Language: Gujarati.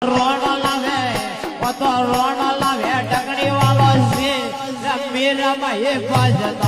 રોણ લાવે તો રોણ લાવે ટકડી વાળો છે મીરામાં એક બાજતા